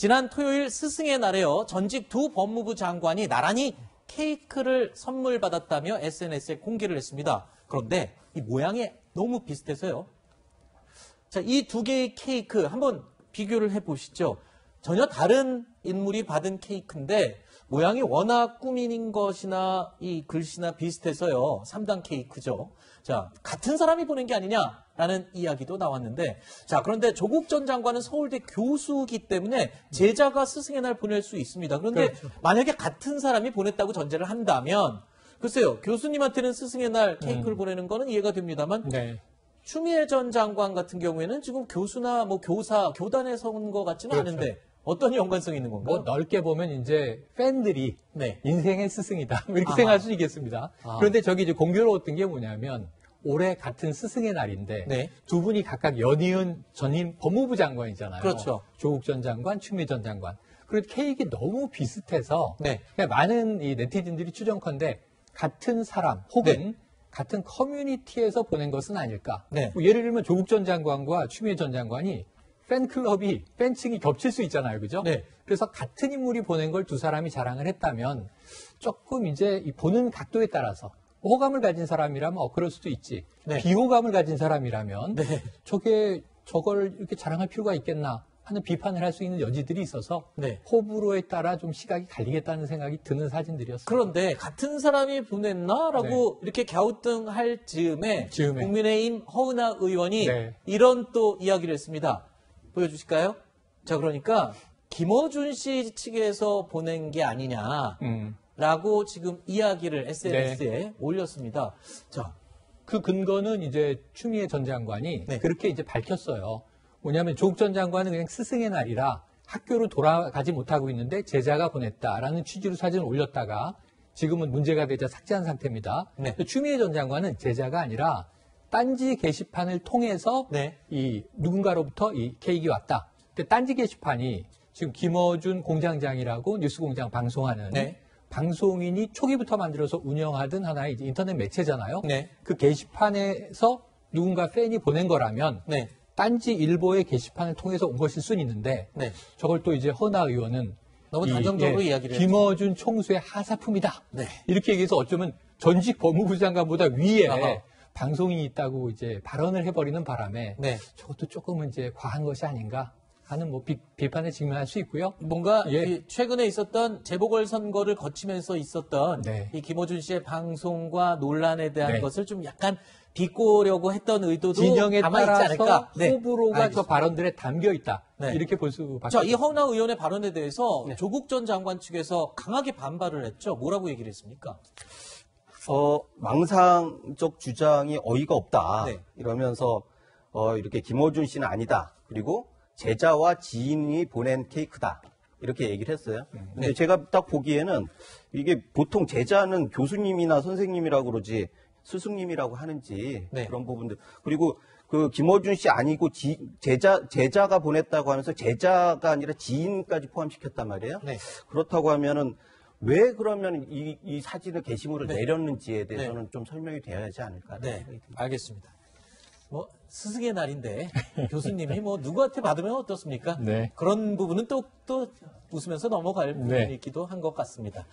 지난 토요일 스승의 날에요. 전직 두 법무부 장관이 나란히 케이크를 선물 받았다며 SNS에 공개를 했습니다. 그런데 이 모양이 너무 비슷해서요. 자, 이 두 개의 케이크 한번 비교를 해보시죠. 전혀 다른 인물이 받은 케이크인데 모양이 워낙 꾸민 것이나 이 글씨나 비슷해서요. 3단 케이크죠. 자, 같은 사람이 보낸 게 아니냐라는 이야기도 나왔는데, 자, 그런데 조국 전 장관은 서울대 교수이기 때문에 제자가 스승의 날 보낼 수 있습니다. 그런데 그렇죠. 만약에 같은 사람이 보냈다고 전제를 한다면, 글쎄요, 교수님한테는 스승의 날 케이크를 보내는 거는 이해가 됩니다만, 네. 추미애 전 장관 같은 경우에는 지금 교수나 뭐 교사, 교단에 선 것 같지는 그렇죠. 않은데 어떤 연관성이 있는 건가요? 뭐 넓게 보면 이제 팬들이 네. 인생의 스승이다 이렇게 아하. 생각할 수 있겠습니다. 아. 그런데 저기 이제 공교로웠던 게 뭐냐면 올해 같은 스승의 날인데 네. 두 분이 각각 연이은 전임 법무부 장관이잖아요. 그렇죠. 조국 전 장관, 추미애 전 장관. 그리고 케이크 너무 비슷해서 네. 그냥 많은 이 네티즌들이 추정컨대 같은 사람 혹은 네. 같은 커뮤니티에서 보낸 것은 아닐까. 네. 뭐 예를 들면 조국 전 장관과 추미애 전 장관이 팬클럽이 팬층이 겹칠 수 있잖아요. 그죠? 네. 그래서 같은 인물이 보낸 걸 두 사람이 자랑을 했다면 조금 이제 이 보는 각도에 따라서 호감을 가진 사람이라면 그럴 수도 있지. 네. 비호감을 가진 사람이라면 네. 저걸 이렇게 자랑할 필요가 있겠나 하는 비판을 할 수 있는 여지들이 있어서 네. 호불호에 따라 좀 시각이 갈리겠다는 생각이 드는 사진들이었어요. 그런데 같은 사람이 보냈나라고 이렇게 갸우뚱할 즈음에 국민의힘 허은하 의원이 네. 이런 또 이야기를 했습니다. 보여주실까요? 자, 그러니까 김어준 씨 측에서 보낸 게 아니냐라고 지금 이야기를 SNS에 올렸습니다. 자, 그 근거는 이제 추미애 전 장관이 네. 그렇게 이제 밝혔어요. 뭐냐면 조국 전 장관은 그냥 스승의 날이라 학교로 돌아가지 못하고 있는데 제자가 보냈다라는 취지로 사진을 올렸다가 지금은 문제가 되자 삭제한 상태입니다. 네. 추미애 전 장관은 제자가 아니라 딴지 게시판을 통해서 네. 이 누군가로부터 이 케이크 왔다. 근데 딴지 게시판이 지금 김어준 공장장이라고 뉴스공장 방송하는 네. 방송인이 초기부터 만들어서 운영하던 하나의 이제 인터넷 매체잖아요. 네. 그 게시판에서 누군가 팬이 보낸 거라면 네. 딴지 일보의 게시판을 통해서 온 것일 수는 있는데 네. 저걸 또 이제 허나 의원은 너무 단정적으로 이야기를 김어준 총수의 하사품이다. 네. 이렇게 얘기해서 어쩌면 전직 법무부 장관보다 위에 아하. 방송인이 있다고 이제 발언을 해버리는 바람에 네. 저것도 조금은 이제 과한 것이 아닌가 하는 뭐 비판에 직면할 수 있고요. 뭔가 예. 이 최근에 있었던 재보궐선거를 거치면서 있었던 네. 이 김어준 씨의 방송과 논란에 대한 네. 것을 좀 약간 비꼬려고 했던 의도도 진영에 담아 있지 따라서 않을까? 네. 호불호가 저 알겠습니다. 발언들에 담겨 있다. 네. 이렇게 볼 수밖에 자, 이 없습니다. 허은하 의원의 발언에 대해서 네. 조국 전 장관 측에서 강하게 반발을 했죠. 뭐라고 얘기를 했습니까? 망상적 주장이 어이가 없다. 네. 이러면서 이렇게 김어준 씨는 아니다. 그리고 제자와 지인이 보낸 케이크다. 이렇게 얘기를 했어요. 근데 네. 제가 딱 보기에는 이게 보통 제자는 교수님이나 선생님이라고 그러지 스승님이라고 하는지 네. 그런 부분들. 그리고 그 김어준 씨 아니고 제자가 보냈다고 하면서 제자가 아니라 지인까지 포함시켰단 말이에요. 네. 그렇다고 하면은 왜 그러면 이 사진을 게시물을 네. 내렸는지에 대해서는 좀 설명이 되어야 하지 않을까. 네, 알겠습니다. 뭐 스승의 날인데 교수님이 뭐 누구한테 받으면 어떻습니까? 네. 그런 부분은 또 웃으면서 넘어갈 부분이 네. 있기도 한 것 같습니다.